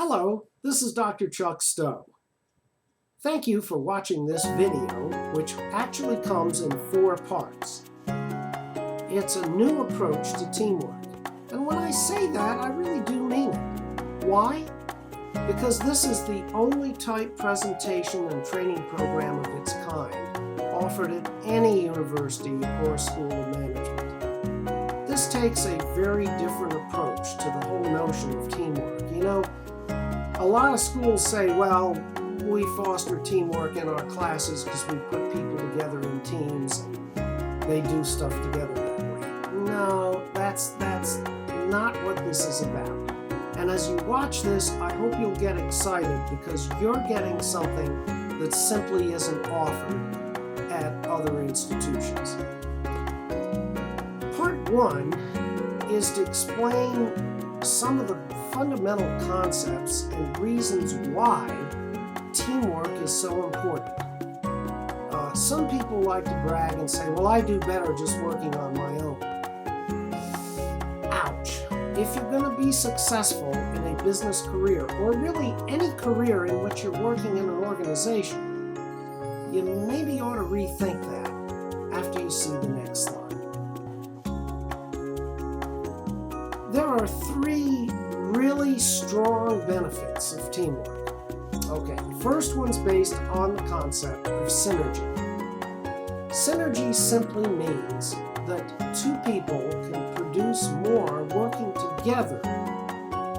Hello, this is Dr. Chuck Stowe. Thank you for watching this video, which actually comes in 4 parts. It's a new approach to teamwork, and when I say that, I really do mean it. Why? Because this is the only type presentation and training program of its kind offered at any university or school of management. This takes a very different approach to the whole notion of teamwork. A lot of schools say, well, we foster teamwork in our classes because we put people together in teams and they do stuff together that way. No, that's not what this is about. And as you watch this, I hope you'll get excited because you're getting something that simply isn't offered at other institutions. Part 1 is to explain some of the fundamental concepts and reasons why teamwork is so important. Some people like to brag and say, well, I do better just working on my own. Ouch. If you're going to be successful in a business career, or really any career in which you're working in an organization, you maybe ought to rethink that after you see the next slide. There are 3 really strong benefits of teamwork. Okay, the first one's based on the concept of synergy. Synergy simply means that 2 people can produce more working together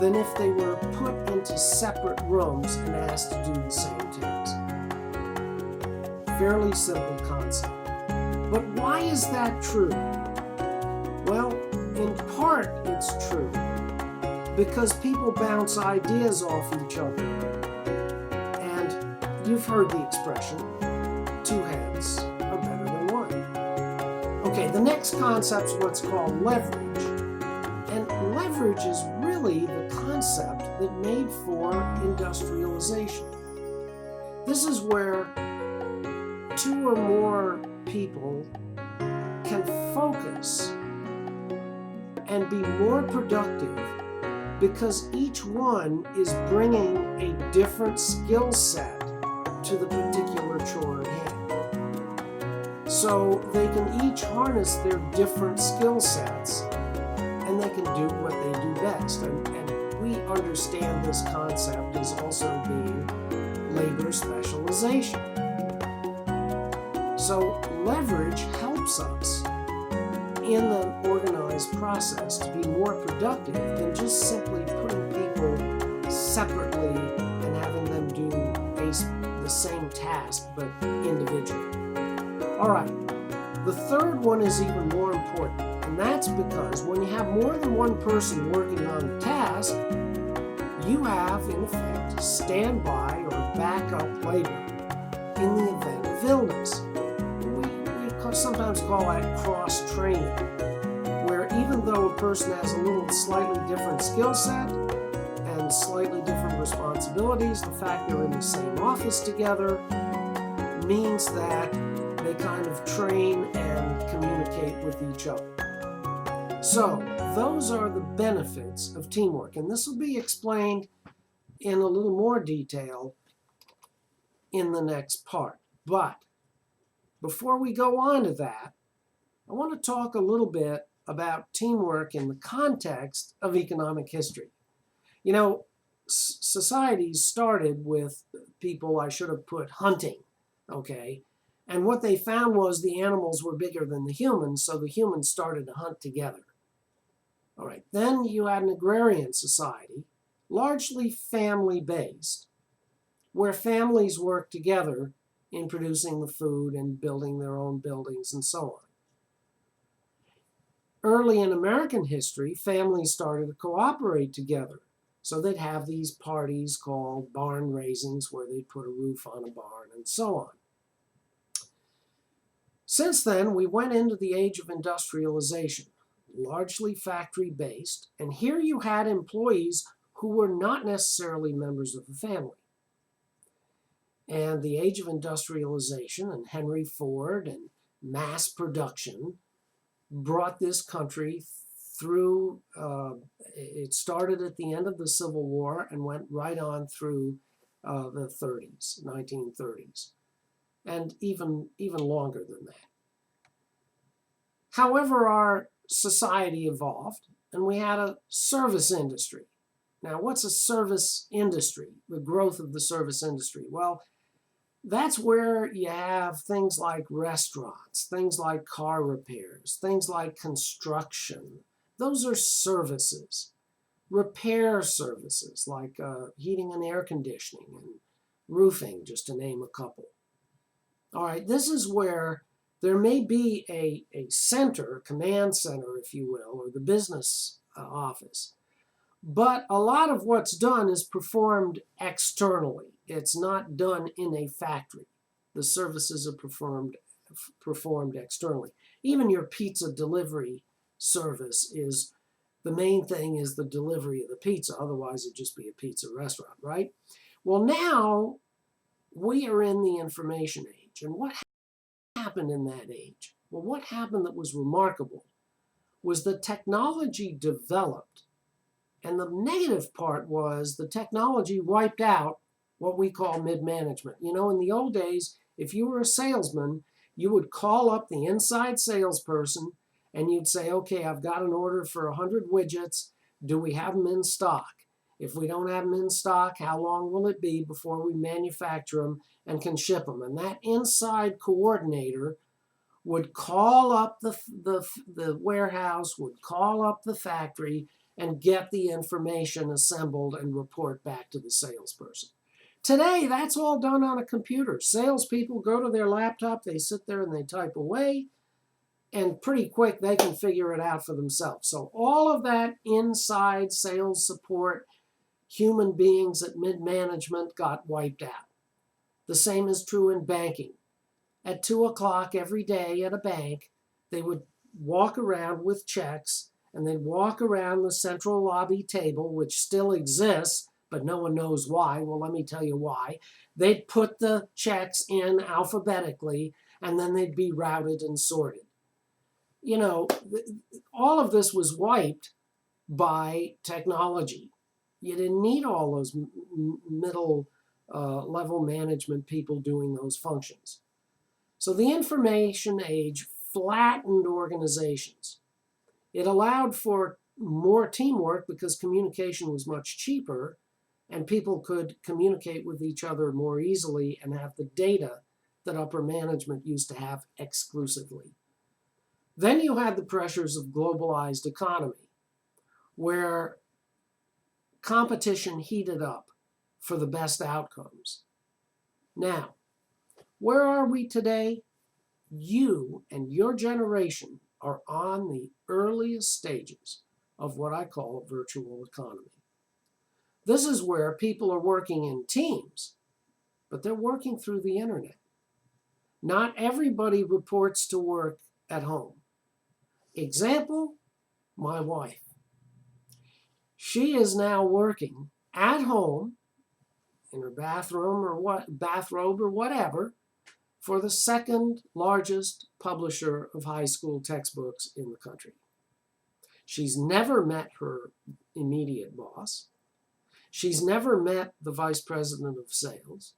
than if they were put into separate rooms and asked to do the same tasks. Fairly simple concept. But why is that true? Well, in part it's true because people bounce ideas off each other. And you've heard the expression, 2 heads are better than 1. Okay, the next concept's what's called leverage. And leverage is really the concept that made for industrialization. This is where 2 or more people can focus and be more productive because each one is bringing a different skill set to the particular chore at hand. So they can each harness their different skill sets and they can do what they do best. And we understand this concept as also being labor specialization. So leverage helps us in the organized process to be more productive than just simply putting people separately and having them do the same task but individually. All right, the third one is even more important, and that's because when you have more than one person working on a task, you have, in effect, standby or backup labor in the event of illness. We sometimes call that cross-training, where even though a person has a little slightly different skill set and slightly different responsibilities, the fact they're in the same office together means that they kind of train and communicate with each other. So those are the benefits of teamwork, and this will be explained in a little more detail in the next part. But before we go on to that, I want to talk a little bit about teamwork in the context of economic history. Societies started with people, I should have put, hunting, okay? And what they found was the animals were bigger than the humans, so the humans started to hunt together. All right, then you had an agrarian society, largely family-based, where families worked together in producing the food and building their own buildings and so on. Early in American history, families started to cooperate together. So they'd have these parties called barn raisings where they'd put a roof on a barn and so on. Since then, we went into the age of industrialization, largely factory-based, and here you had employees who were not necessarily members of the family. And the age of industrialization and Henry Ford and mass production brought this country through, it started at the end of the Civil War and went right on through the 30s, 1930s, and even longer than that. However, our society evolved, and we had a service industry. Now, what's a service industry? The growth of the service industry. Well, that's where you have things like restaurants, things like car repairs, things like construction. Those are services. Repair services like heating and air conditioning and roofing, just to name a couple. All right, this is where there may be a center, a command center, if you will, or the business office. But a lot of what's done is performed externally. It's not done in a factory. The services are performed externally. Even your pizza delivery service is, the main thing is the delivery of the pizza. Otherwise, it'd just be a pizza restaurant, right? Well, now we are in the information age. And what happened in that age? Well, what happened that was remarkable was the technology developed. And the negative part was the technology wiped out what we call mid-management. You know, in the old days, if you were a salesman, you would call up the inside salesperson and you'd say, okay, I've got an order for 100 widgets. Do we have them in stock? If we don't have them in stock, how long will it be before we manufacture them and can ship them? And that inside coordinator would call up the warehouse, would call up the factory, and get the information assembled and report back to the salesperson. Today, that's all done on a computer. Salespeople go to their laptop, they sit there and they type away, and pretty quick they can figure it out for themselves. So all of that inside sales support, human beings at mid-management got wiped out. The same is true in banking. At 2 o'clock every day at a bank, they would walk around with checks, and they'd walk around the central lobby table, which still exists, but no one knows why. Well, let me tell you why. They'd put the checks in alphabetically, and then they'd be routed and sorted. You know, all of this was wiped by technology. You didn't need all those middle level management people doing those functions. So the information age flattened organizations. It allowed for more teamwork because communication was much cheaper and people could communicate with each other more easily and have the data that upper management used to have exclusively. Then you had the pressures of globalized economy, where competition heated up for the best outcomes. Now, where are we today? You and your generation are on the earliest stages of what I call a virtual economy. This is where people are working in teams, but they're working through the internet. Not everybody reports to work at home. Example, my wife. She is now working at home in her bathroom or bathrobe or whatever for the second largest publisher of high school textbooks in the country. She's never met her immediate boss. She's never met the vice president of sales.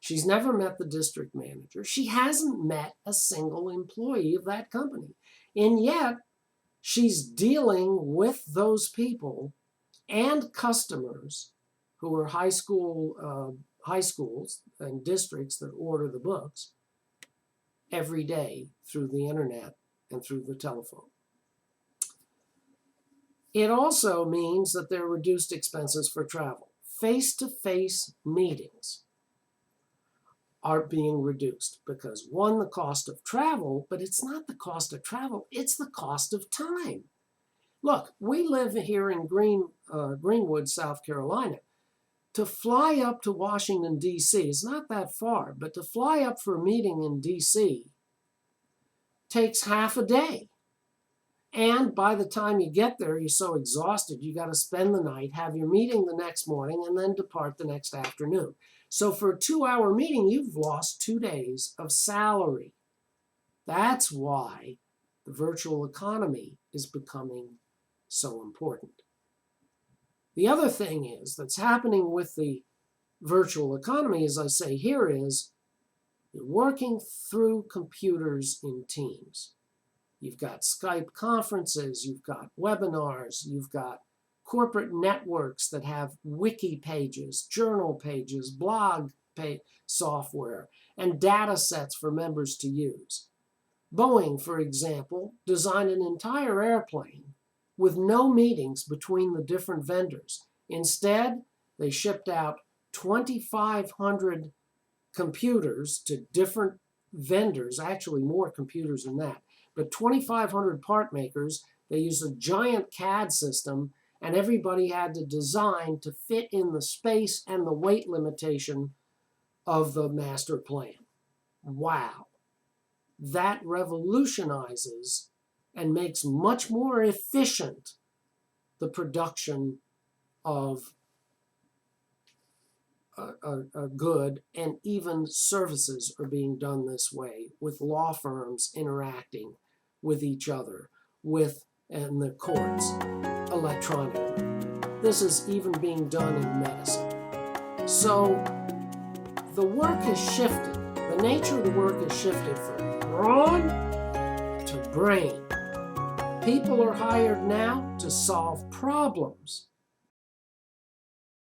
She's never met the district manager. She hasn't met a single employee of that company. And yet, she's dealing with those people and customers who are high schools and districts that order the books every day through the internet and through the telephone. It also means that there are reduced expenses for travel. Face-to-face meetings are being reduced because, one, the cost of travel, but it's not the cost of travel, it's the cost of time. Look, we live here in Greenwood, South Carolina. To fly up to Washington, D.C. is not that far, but to fly up for a meeting in D.C. takes half a day. And by the time you get there, you're so exhausted, you got to spend the night, have your meeting the next morning, and then depart the next afternoon. So for a 2-hour meeting, you've lost 2 days of salary. That's why the virtual economy is becoming so important. The other thing is that's happening with the virtual economy, as I say here, is you're working through computers in teams. You've got Skype conferences, you've got webinars, you've got corporate networks that have wiki pages, journal pages, blog software, and data sets for members to use. Boeing, for example, designed an entire airplane with no meetings between the different vendors. Instead, they shipped out 2,500 computers to different vendors, actually more computers than that, but 2,500 part makers. They used a giant CAD system, and everybody had to design to fit in the space and the weight limitation of the master plan. Wow. That revolutionizes and makes much more efficient the production of a good, and even services are being done this way, with law firms interacting with each other, and the courts electronically. This is even being done in medicine. So the work has shifted. The nature of the work has shifted from brawn to brain. People are hired now to solve problems,